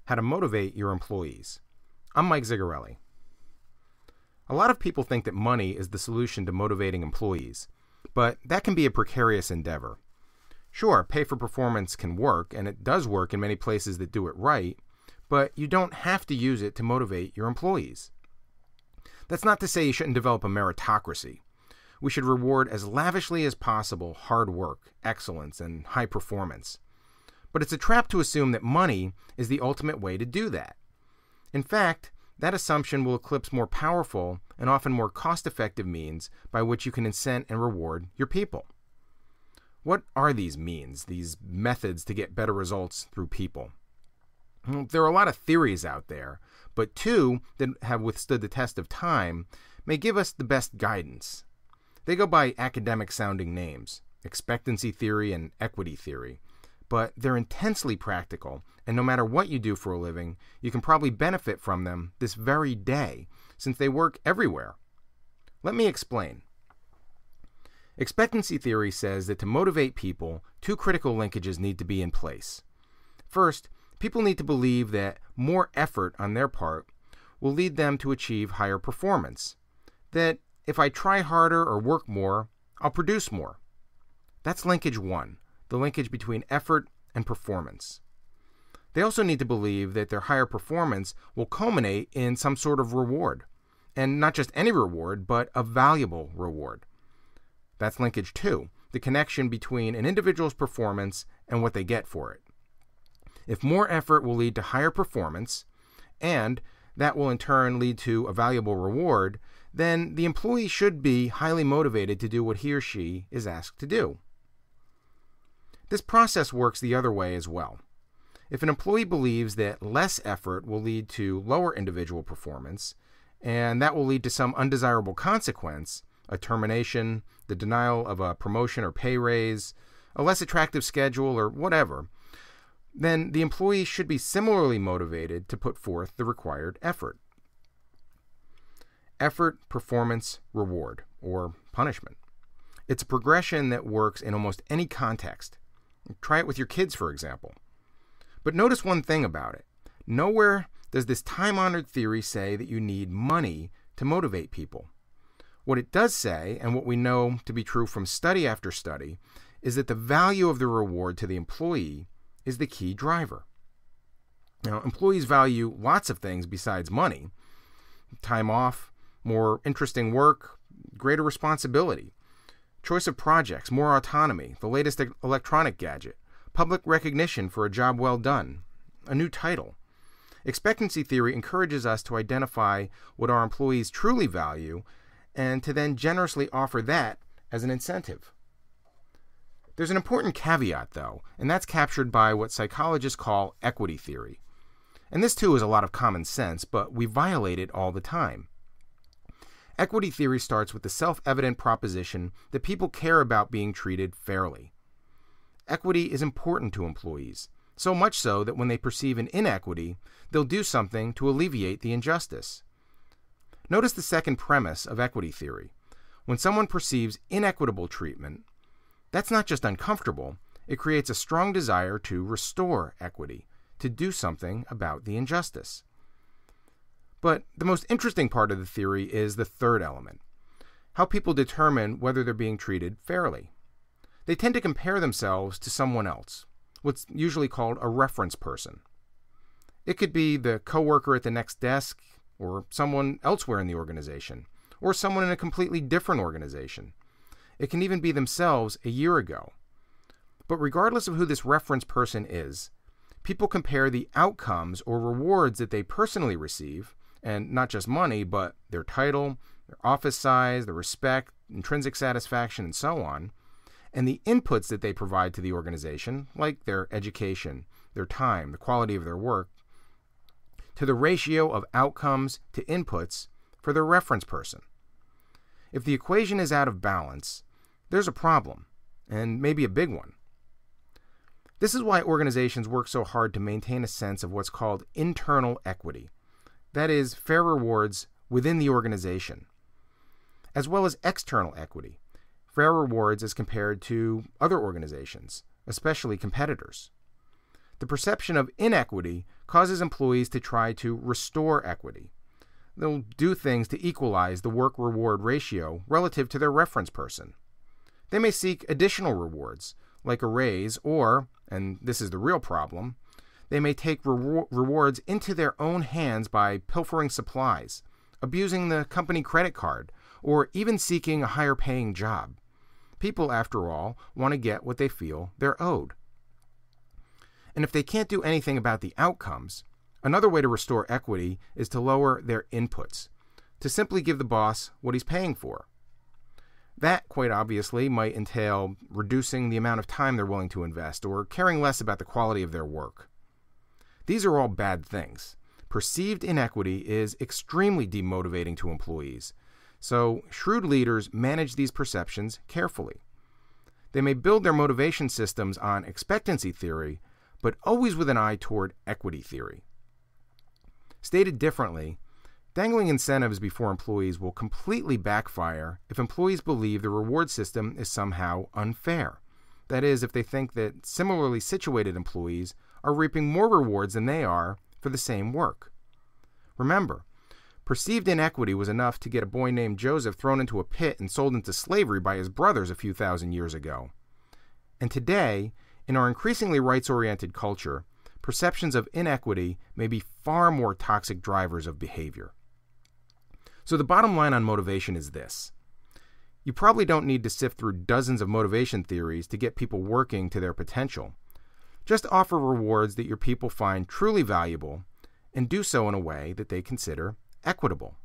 how to motivate your employees. I'm Mike Zigarelli. A lot of people think that money is the solution to motivating employees, but that can be a precarious endeavor. Sure, pay for performance can work, and it does work in many places that do it right, but you don't have to use it to motivate your employees. That's not to say you shouldn't develop a meritocracy. We should reward as lavishly as possible hard work, excellence, and high performance. But it's a trap to assume that money is the ultimate way to do that. In fact, that assumption will eclipse more powerful and often more cost-effective means by which you can incent and reward your people. What are these means, these methods to get better results through people? Well, there are a lot of theories out there, but two that have withstood the test of time may give us the best guidance. They go by academic-sounding names, expectancy theory and equity theory, but they're intensely practical, and no matter what you do for a living, you can probably benefit from them this very day, since they work everywhere. Let me explain. Expectancy theory says that to motivate people, two critical linkages need to be in place. First, people need to believe that more effort on their part will lead them to achieve higher performance. That if I try harder or work more, I'll produce more. That's linkage one, the linkage between effort and performance. They also need to believe that their higher performance will culminate in some sort of reward, and not just any reward, but a valuable reward. That's linkage two, the connection between an individual's performance and what they get for it. If more effort will lead to higher performance, and that will in turn lead to a valuable reward, then the employee should be highly motivated to do what he or she is asked to do. This process works the other way as well. If an employee believes that less effort will lead to lower individual performance, and that will lead to some undesirable consequence, a termination, the denial of a promotion or pay raise, a less attractive schedule, or whatever, then the employee should be similarly motivated to put forth the required effort. Effort, performance, reward, or punishment. It's a progression that works in almost any context. Try it with your kids, for example. But notice one thing about it. Nowhere does this time-honored theory say that you need money to motivate people. What it does say, and what we know to be true from study after study, is that the value of the reward to the employee is the key driver. Now, employees value lots of things besides money. Time off, more interesting work, greater responsibility, choice of projects, more autonomy, the latest electronic gadget, public recognition for a job well done, a new title. Expectancy theory encourages us to identify what our employees truly value and to then generously offer that as an incentive. There's an important caveat, though, and that's captured by what psychologists call equity theory. And this, too, is a lot of common sense, but we violate it all the time. Equity theory starts with the self-evident proposition that people care about being treated fairly. Equity is important to employees, so much so that when they perceive an inequity, they'll do something to alleviate the injustice. Notice the second premise of equity theory. When someone perceives inequitable treatment, that's not just uncomfortable, it creates a strong desire to restore equity, to do something about the injustice. But the most interesting part of the theory is the third element, how people determine whether they're being treated fairly. They tend to compare themselves to someone else, what's usually called a reference person. It could be the coworker at the next desk, or someone elsewhere in the organization, or someone in a completely different organization. It can even be themselves a year ago. But regardless of who this reference person is, people compare the outcomes or rewards that they personally receive, and not just money, but their title, their office size, their respect, intrinsic satisfaction, and so on, and the inputs that they provide to the organization, like their education, their time, the quality of their work, to the ratio of outcomes to inputs for their reference person. If the equation is out of balance, there's a problem, and maybe a big one. This is why organizations work so hard to maintain a sense of what's called internal equity. That is, fair rewards within the organization, as well as external equity, fair rewards as compared to other organizations, especially competitors. The perception of inequity causes employees to try to restore equity. They'll do things to equalize the work-reward ratio relative to their reference person. They may seek additional rewards, like a raise, or, and this is the real problem, they may take rewards into their own hands by pilfering supplies, abusing the company credit card, or even seeking a higher-paying job. People, after all, want to get what they feel they're owed. And if they can't do anything about the outcomes, another way to restore equity is to lower their inputs, to simply give the boss what he's paying for. That, quite obviously, might entail reducing the amount of time they're willing to invest or caring less about the quality of their work. These are all bad things. Perceived inequity is extremely demotivating to employees, so shrewd leaders manage these perceptions carefully. They may build their motivation systems on expectancy theory, but always with an eye toward equity theory. Stated differently, dangling incentives before employees will completely backfire if employees believe the reward system is somehow unfair. That is, if they think that similarly situated employees are reaping more rewards than they are for the same work. Remember, perceived inequity was enough to get a boy named Joseph thrown into a pit and sold into slavery by his brothers a few thousand years ago. And today, in our increasingly rights-oriented culture, perceptions of inequity may be far more toxic drivers of behavior. So the bottom line on motivation is this. You probably don't need to sift through dozens of motivation theories to get people working to their potential. Just offer rewards that your people find truly valuable and do so in a way that they consider equitable.